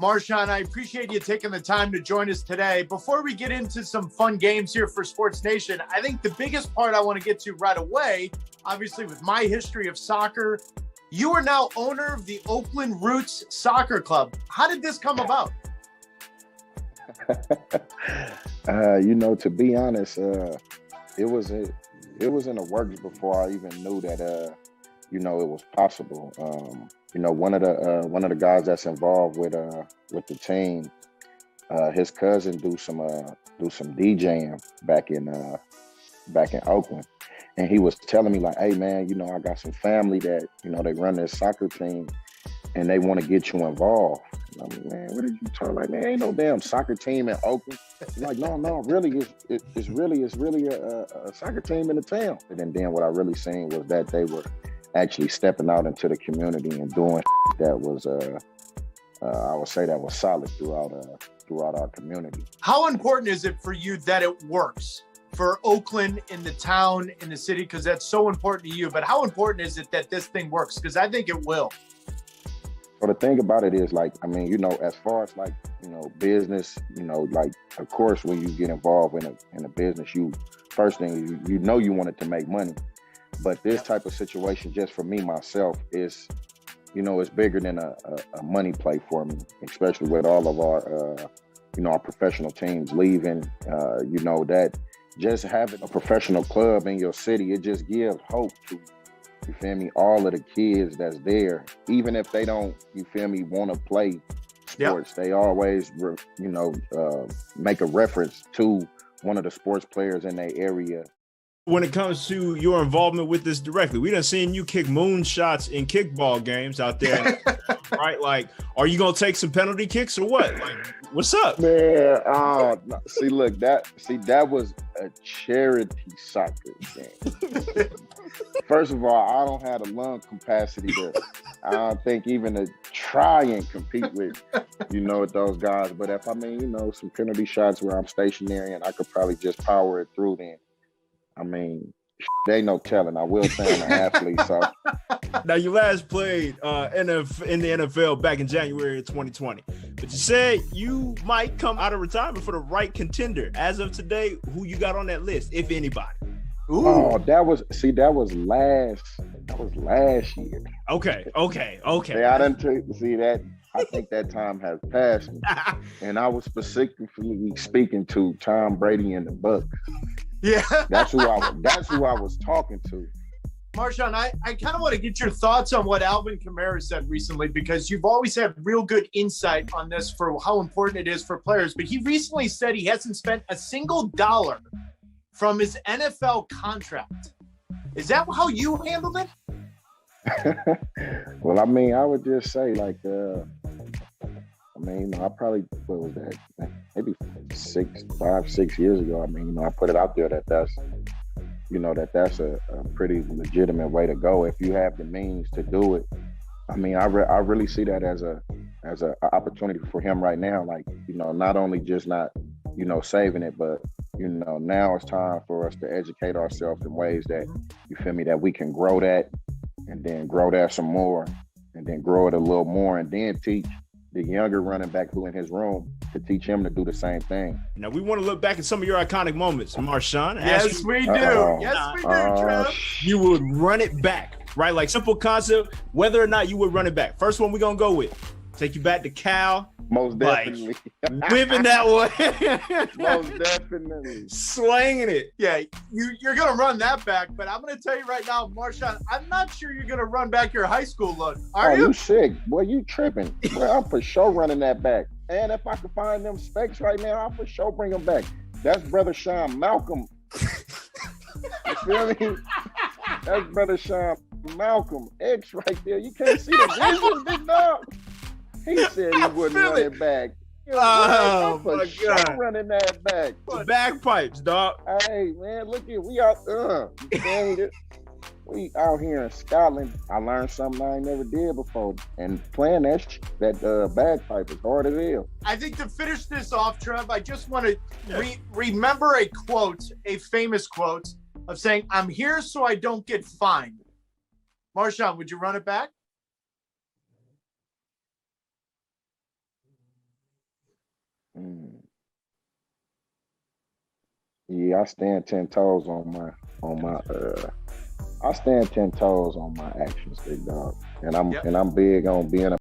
Marshawn, I appreciate you taking the time to join us today. Before we get into some fun games here for Sports Nation, I think the biggest part I want to get to right away, obviously with my history of soccer, you are now owner of the Oakland Roots Soccer Club. How did this come about? To be honest, it was in the works before I even knew that, it was possible. One of the guys that's involved with the team, his cousin do some DJing back in Oakland, and he was telling me like, hey man, I got some family that they run this soccer team, and they want to get you involved. And I'm like, man, what did you talk like? Man, ain't no damn soccer team in Oakland. I'm like, no, really, it's really a soccer team in the town. And then what I really seen was that they were actually stepping out into the community and doing that was, I would say that was solid throughout our community. How important is it for you that it works for Oakland, in the town, in the city? Because that's so important to you. But how important is it that this thing works? Because I think it will. So the thing about it is, like, as far as like, business, like, of course, when you get involved in a business, first thing, you want it to make money. But this type of situation, just for me, myself, is, it's bigger than a money play for me, especially with all of our, our professional teams leaving, that just having a professional club in your city, it just gives hope to, you feel me, all of the kids that's there, even if they don't, you feel me, want to play sports. Yep. They always, make a reference to one of the sports players in their area. When it comes to your involvement with this directly, we done seen you kick moonshots in kickball games out there, right? Like, are you gonna take some penalty kicks or what? Like, what's up, man? That was a charity soccer game. First of all, I don't have the lung capacity I don't think even to try and compete with, with those guys. But if some penalty shots where I'm stationary and I could probably just power it through, then. There ain't no telling. I will say I'm an athlete. So now you last played in the NFL back in January of 2020, but you said you might come out of retirement for the right contender. As of today, who you got on that list, if anybody? Ooh. Oh, that was last year. Okay. Yeah, I didn't see that. I think that time has passed me, and I was specifically speaking to Tom Brady and the Bucs. Yeah, that's who I was talking to. Marshawn, I kind of want to get your thoughts on what Alvin Kamara said recently, because you've always had real good insight on this for how important it is for players. But he recently said he hasn't spent a single dollar from his NFL contract. Is that how you handled it? Well, I would just say like, I probably, what was that? Maybe 5-6 years ago. I put it out there that's a pretty legitimate way to go if you have the means to do it. I really see that as a opportunity for him right now. Like, not only just not, saving it, but now it's time for us to educate ourselves in ways that, you feel me, that we can grow that, and then grow that some more, and then grow it a little more, and then teach the younger running back who in his room to teach him to do the same thing. Now we want to look back at some of your iconic moments, Marshawn. Yes, we do. Yes, we do, Trev. You would run it back, right? Like, simple concept, whether or not you would run it back. First one we're going to go with. Take you back to Cal. Most definitely. Like, whipping that one. Most definitely. Slanging it. Yeah, you're going to run that back, but I'm going to tell you right now, Marshawn, I'm not sure you're going to run back your high school look. Are you? You sick. Boy, you tripping. Boy, I'm for sure running that back. And if I can find them specs right now, I'll for sure bring them back. That's Brother Sean Malcolm. You feel me? That's Brother Sean Malcolm X right there. You can't see the vision, big dog. He said he wouldn't run it back. Oh, my God. Running that back. Bagpipes, dog. Hey, man, look at we out. We out here in Scotland. I learned something I ain't never did before. And playing that bagpipe is hard as hell. I think to finish this off, Trev, I just want to remember a quote, a famous quote of saying, "I'm here so I don't get fined." Marshawn, would you run it back? Mm. Yeah, I stand 10 toes on my I stand 10 toes on my actions, big dog. And I'm Yep. and I'm big on being a